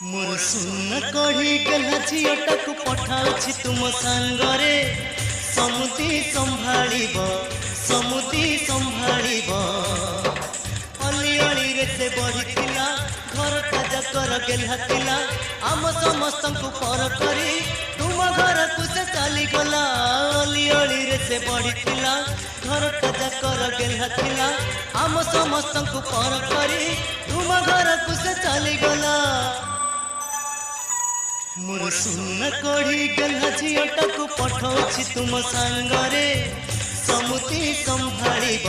मोर सुन कढ़ी गला झीटाक पठाऊछि तुम सांगरे समुदी संभाଳିब अली अली रे से बढ़िथिला घर जाकर गेला थिला आम समस्त पर करी तुम घर को से चली गला अली अली रे से बढ़िथिला घर जाकर गेला थिला आम समस्त पर करी तुम घर को से चली गला मोर सुन कढ़ी गला झीटाक पठाऊछि तुम सांगरे समुदी संभालिब